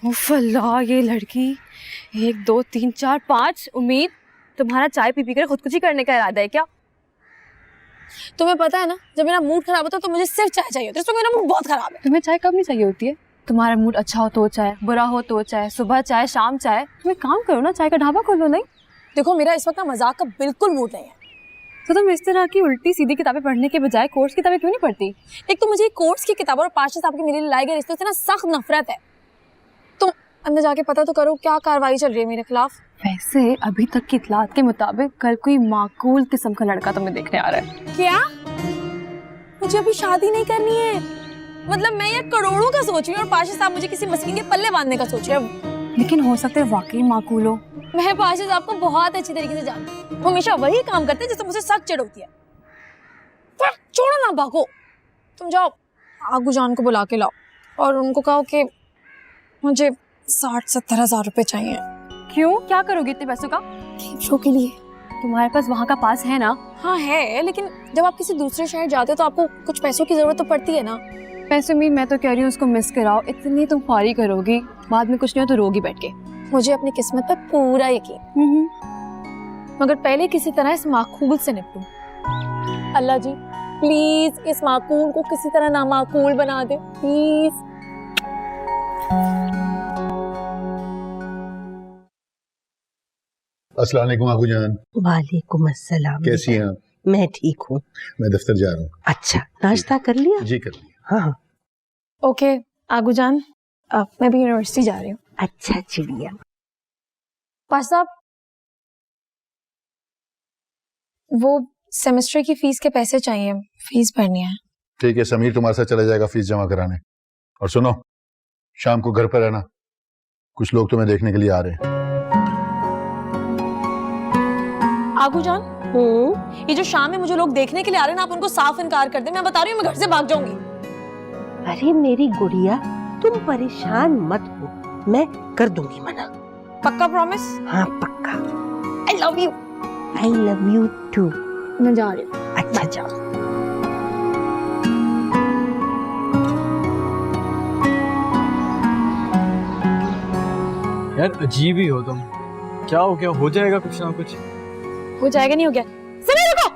उफ़ल्ला, ये लड़की 1 2 3 4 5। उम्मीद, तुम्हारा चाय पी पी कर खुदकुशी करने का इरादा है क्या? तुम्हें पता है ना, जब मेरा मूड खराब होता है तो मुझे सिर्फ चाय चाहिए होती है। तो मेरा मूड बहुत खराब है। तुम्हें चाय कब नहीं चाहिए होती है? तुम्हारा मूड अच्छा हो तो चाय, बुरा हो तो चाय, सुबह चाय शाम चाय। तुम एक काम करो ना, चाय का ढाबा खोलो। नहीं देखो, मेरा इस वक्त ना मजाक का बिल्कुल मूड नहीं है। तो तुम इस तरह की उल्टी सीधी किताबें पढ़ने के बजाय कोर्स किताबें क्यों नहीं पढ़ती? एक तो मुझे कोर्स की किताबों और पाशा साहब के मेरे लिए लाए गए रिश्ते से ना सख्त नफरत है। तुम अंदर जाके पता तो करो क्या कार्रवाई चल रही है मेरे खिलाफ। वैसे अभी तक की इतलात के मुताबिक कल कोई माकूल किस्म का लड़का तुम्हें देखने आ रहा है। क्या? मुझे अभी शादी नहीं करनी है? मतलब मैं ये करोड़ों का सोच रही हूँ और पाशा साहब मुझे किसी मस्किन के पल्ले बांधने का सोच रहे हैं। लेकिन हो सकता है वाकई माकूल हो। मैं पाशा साहब को बहुत अच्छी तरीके से जानती हूँ। वो हमेशा वही काम करते हैं जिससे मुझे सख्त चिढ़ होती है। पर छोड़ो ना, भागो। तुम जाओ, आगू जान को बुला के लाओ और उनको कहो कि मुझे 60-70 हज़ार रुपए चाहिए। क्यों, क्या करोगी इतने पैसों का? शो के लिए। तुम्हारे पास वहाँ का पास है ना? हाँ है, लेकिन जब आप किसी दूसरे शहर जाते हो तो आपको कुछ पैसों की जरूरत तो पड़ती है ना। पैसे में मैं तो कह रही हूँ उसको मिस कराओ। इतनी तुम फारी करोगी, बाद में कुछ नहीं हो तो रोगी बैठ के। मुझे अपनी किस्मत पर पूरा यकीन, मगर पहले किसी तरह इस माकूल से निपटूं। अल्लाह जी प्लीज इस माकूल को किसी तरह नामाकूल बना दे प्लीज। अस्सलाम वालेकुम आगू जान। वालेकुम अस्सलाम। कैसी हैं आप? मैं ठीक हूँ। मैं दफ्तर जा रहा हूँ। अच्छा, नाश्ता कर लिया? जी कर लिया। हाँ हाँ। ओके आगू जान, मैं भी यूनिवर्सिटी जा रही हूँ। अच्छा चिड़िया। पास साहब, वो सेमेस्टर की फीस के पैसे चाहिए, फीस भरनी है। ठीक है, समीर तुम्हारे साथ चला जाएगा फीस जमा कराने। और सुनो, शाम को घर पर रहना, कुछ लोग तुम्हें देखने के लिए आ रहे हैं। आगू जान, ये जो शाम में मुझे लोग देखने के लिए आ रहे हैं ना, आप उनको साफ इनकार कर दे। मैं बता रही हूँ, मैं घर से भाग जाऊंगी। अरे मेरी गुड़िया, तुम परेशान मत हो, मैं कर दूंगी मना। पक्का प्रॉमिस? हाँ पक्का। I love you. I love you too. मैं जा रही हूँ। अच्छा जाओ। यार अजीब ही हो तुम। क्या हो गया? हो जाएगा कुछ ना कुछ। हो जाएगा, नहीं हो गया? समय रुको,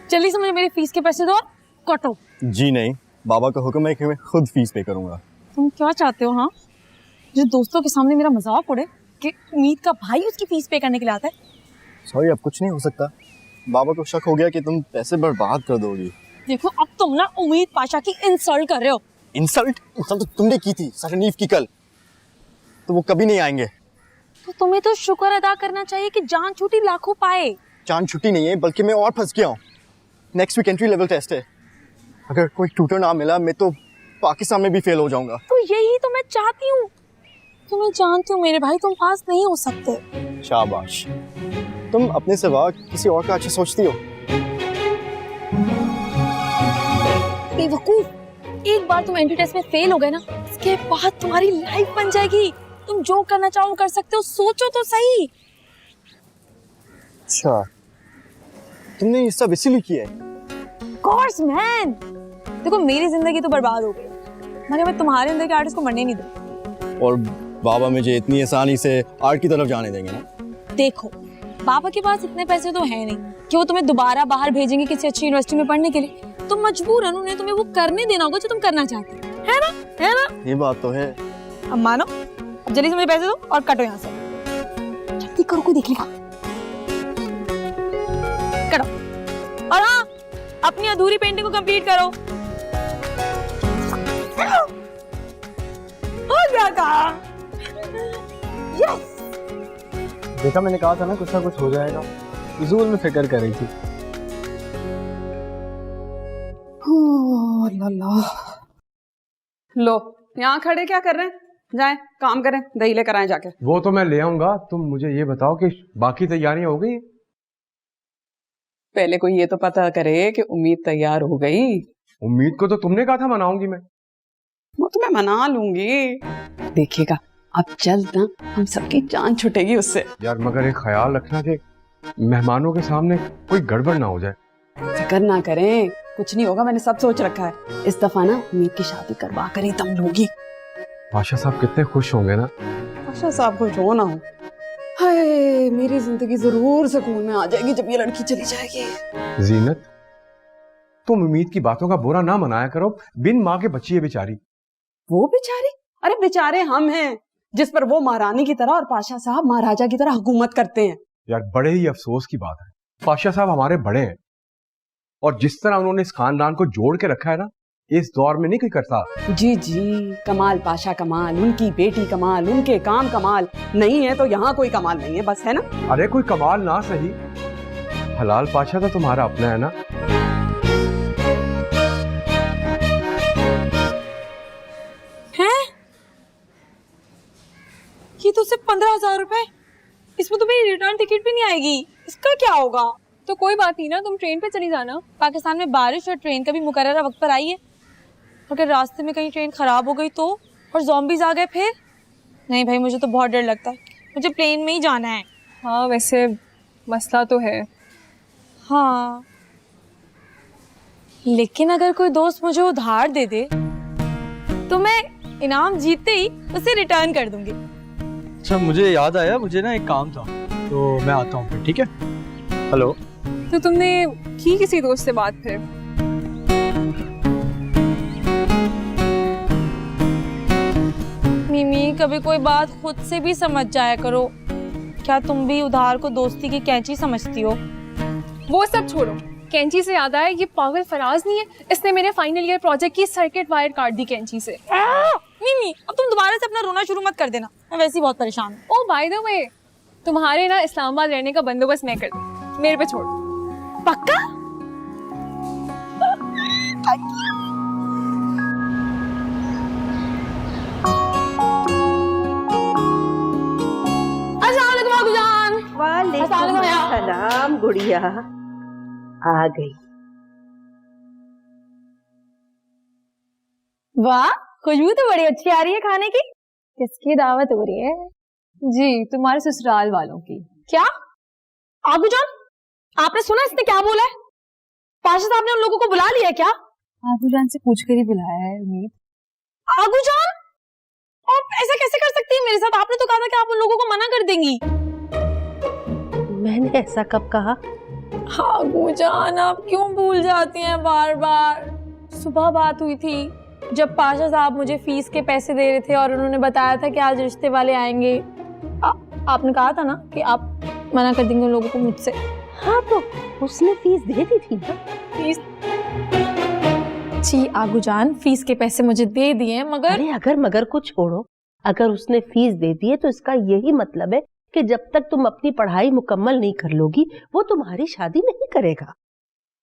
जल्दी से मुझे मेरी फीस के पैसे दो और कटो। जी नहीं, बाबा का हुक्म है कि मैं खुद फीस पे करूंगा। तुम क्या चाहते हो? हाँ, जो दोस्तों के सामने मेरा मजाक उड़े कि उम्मीद का भाई उसकी फीस पे करने के लिए आता है। सॉरी, अब कुछ नहीं हो सकता। बाबा को शक हो गया कि तुम पैसे बर्बाद कर दोगी। देखो, अब तुम ना उम्मीद पाशा की इंसल्ट कर रहे हो। इंसल्ट तो तुमने की थी सटनीफ की कल, तो वो कभी नहीं आएंगे। तो तुम्हें तो शुक्र अदा करना चाहिए कि जान छूटी लाखों पाए। जान छुट्टी नहीं है, बल्कि मैं और फंस गया हूँ। Next week entry level test है, अगर कोई ट्यूटर ना मिला मैं तो पाकिस्तान में भी फेल हो जाऊंगा। तो यही तो मैं चाहती हूँ। तुम्हें जानती हूँ मेरे भाई, तुम पास नहीं हो सकते। शाबाश, तुम अपने सिवा किसी और का अच्छा सोचती हो। बेवकूफ, एक बार तुम एंट्री टेस्ट में फेल हो गए ना, इसके बाद तुम्हारी लाइफ बन जाएगी। तुम जो करना चाहो कर सकते हो, सोचो तो सही। अच्छा, तुमने ये सब इसीलिए किया है? कोर्स मैन, देखो मेरी जिंदगी तो बर्बाद हो गई, मगर मैं तुम्हारे अंदर के आर्टिस्ट को मरने नहीं दूंगी। और बाबा मुझे इतनी आसानी से आर्ट की तरफ जाने देंगे ना? देखो, बाबा के पास इतने पैसे तो है नहीं कि वो तुम्हें दोबारा बाहर भेजेंगे किसी अच्छी यूनिवर्सिटी में पढ़ने के लिए। तो मजबूरन उन्हें तुम्हें वो करने देना होगा जो तुम करना चाहते हो, है ना? है ना? ये बात तो है। अब मानो, अब जल्दी से मुझे पैसे दो और कटो यहाँ से। जल्दी करो, कोई देख लेगा। करो, और हाँ, अपनी अधूरी पेंटिंग को कंप्लीट करो। हो गया काम। यस। देखा, मैंने कहा था ना कुछ हो जाएगा। फिजूल में फिक्र कर रही थी। लो, यहाँ खड़े क्या कर रहे हैं? जाएं, काम करें, दही लेकर आए जाके। वो तो मैं ले आऊंगा, तुम मुझे ये बताओ कि बाकी तैयारियां हो गई? पहले कोई ये तो पता करे कि उम्मीद तैयार हो गई। उम्मीद को तो तुमने कहा था मनाऊंगी मैं। वो तो मैं मना लूंगी, देखिएगा अब जल्द ना हम सबकी जान छुटेगी उससे। यार मगर एक ख्याल रखना कि मेहमानों के सामने कोई गड़बड़ ना हो जाए। फिक्र ना करें, कुछ नहीं होगा, मैंने सब सोच रखा है। इस दफा ना उम्मीद की शादी करवा कर ही दम लूंगी। पाशा साहब कितने खुश होंगे ना। पाशा साहब को रो ना हो। हाय, मेरी जिंदगी जरूर सुकून में आ जाएगी जब ये लड़की चली जाएगी। जीनत, तुम उम्मीद की बातों का बुरा ना मनाया करो, बिन माँ के बच्ची है बेचारी। वो बेचारी? अरे बेचारे हम हैं जिस पर वो महारानी की तरह और पाशा साहब महाराजा की तरह हुकूमत करते हैं। यार बड़े ही अफसोस की बात है, पाशा साहब हमारे बड़े हैं और जिस तरह उन्होंने इस खानदान को जोड़ के रखा है ना, इस दौर में नहीं कोई करता। जी जी, कमाल पाशा कमाल, उनकी बेटी कमाल, उनके काम कमाल। नहीं है तो यहाँ कोई कमाल नहीं है, बस, है ना? अरे कोई कमाल ना सही, हलाल पाशा तो तुम्हारा अपना है ना। ये तो सिर्फ 15,000 रुपए, इसमें तो मेरी रिटर्न टिकट भी नहीं आएगी। इसका क्या होगा? तो कोई बात नहीं ना, तुम ट्रेन पे चली जाना। पाकिस्तान में बारिश और ट्रेन का भी मुकर्ररा वक्त पर आई है। अगर रास्ते में कहीं ट्रेन खराब हो गई तो, और ज़ॉम्बीज़ आ गए फिर? नहीं भाई, मुझे तो बहुत डर लगता है। मुझे प्लेन में ही जाना है। हाँ वैसे मसला तो है। हाँ, लेकिन अगर कोई दोस्त मुझे उधार दे दे तो मैं इनाम जीतते ही उसे रिटर्न कर दूंगी। अच्छा, मुझे याद आया, मुझे ना एक काम था, तो मैं आता हूँ फिर, ठीक है? हेलो। तो तुमने की किसी दोस्त से बात फिर? मिमी, कभी कोई बात खुद से भी समझ जाया करो। क्या तुम भी उधार को दोस्ती की कैंची समझती हो? वो सब छोड़ो, कैंची से याद आया, ये पागल फराज नहीं है, इसने मेरे फाइनल ईयर प्रोजेक्ट की सर्किट वायर काट दी कैंची से। मिमी, अब तुम दोबारा से अपना रोना शुरू मत कर देना, मैं वैसे ही बहुत परेशान हूँ। ओ बाय द वे, तुम्हारे ना इस्लामाबाद रहने का बंदोबस्त मैं कर दूँ, मेरे पे छोड़। पक्का? वालेकुम सलाम गुड़िया, आ गई। वाह, खुशबू तो बड़ी अच्छी आ रही है खाने की। किसकी दावत हो रही है? जी, तुम्हारे ससुराल वालों की। क्या? आगू जान, आपने सुना इसने क्या बोला है? पाशा साहब ने उन लोगों को बुला लिया क्या? आबू जान से पूछ कर ही बुलाया है उम्मीद। आगू जान, आप ऐसा कैसे कर सकती है मेरे साथ? आपने तो कहा था कि आप उन लोगों को मना कर देंगी। मैंने ऐसा कब कहा? आगू जान, आप क्यों भूल जाती हैं बार बार? सुबह बात हुई थी जब पाशा साहब मुझे फीस के पैसे दे रहे थे और उन्होंने बताया था कि आज रिश्ते वाले आएंगे। आपने कहा था ना कि आप मना कर देंगे उन लोगों को मुझसे। हाँ, तो उसने फीस दे दी थी ना। फीस? जी आगू जान, फीस के पैसे मुझे दे दिए, मगर अरे अगर मगर को छोड़ो, अगर उसने फीस दे दी है तो इसका यही मतलब है कि जब तक तुम अपनी पढ़ाई मुकम्मल नहीं कर लोगी वो तुम्हारी शादी नहीं करेगा।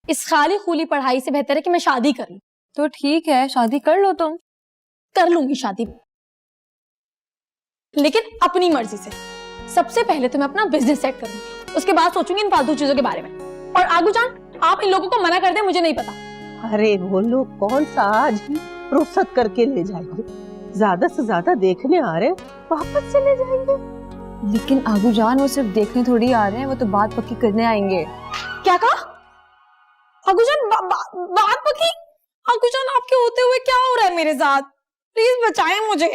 इस खाली खूली पढ़ाई से बेहतर है कि मैं शादी कर लूं। तो ठीक है, शादी कर लो तुम। कर लूंगी शादी, लेकिन अपनी मर्जी से। सबसे पहले तो मैं अपना बिजनेस सेट करूंगी, उसके बाद सोचूंगी इन फालतू चीजों के बारे में। और आगू जान, आप इन लोगों को मना कर दें, मुझे नहीं पता। अरे वो लोग कौन सा आज ही रुखसत करके ले जाएंगे, ज्यादा से ज्यादा देखने आ रहे हैं, वापस चले जाएंगे। लेकिन आगू जान, वो सिर्फ देखने थोड़ी आ रहे हैं, वो तो बात पक्की करने आएंगे। क्या कहा? आगू जान, बात पक्की? आगू जान, आपके होते हुए क्या हो रहा है मेरे साथ? प्लीज बचाएं मुझे।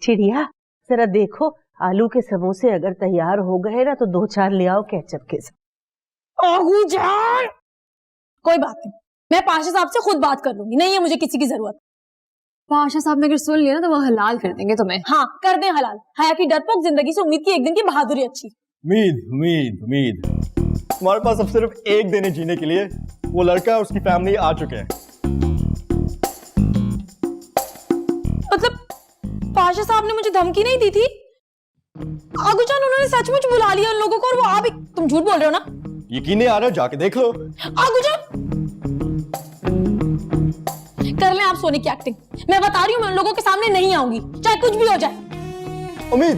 चिड़िया, जरा देखो, आलू के समोसे अगर तैयार हो गए ना तो 2-4 ले आओ केचप के साथ। आगू जान, कोई बात नहीं, मैं पाशा साहब से खुद बात कर लूंगी। नहीं है मुझे किसी की जरूरत। पाशा साहब ने अगर सुन लिया ना तो वो हलाल कर देंगे तुम्हें। हाँ, कर दें हलाल। हया की डरपोक जिंदगी से उम्मीद की एक दिन की बहादुरी अच्छी। उम्मीद उम्मीद उम्मीद, तुम्हारे पास अब सिर्फ एक दिन है जीने के लिए। वो लड़का और उसकी फैमिली आ चुके हैं। मतलब पाशा साहब ने मुझे धमकी नहीं दी थी? आगू जान, उन्होंने सचमुच बुला लिया उन लोगों को, और वो आ भी। तुम झूठ बोल रहे हो ना? यकीन नहीं आ रहा, जाके देख लो। आगू जान, कर लें आप सोने की एक्टिंग। मैं बता रही हूँ, मैं उन लोगों के सामने नहीं आऊंगी, चाहे कुछ भी हो जाए। उम्मीद,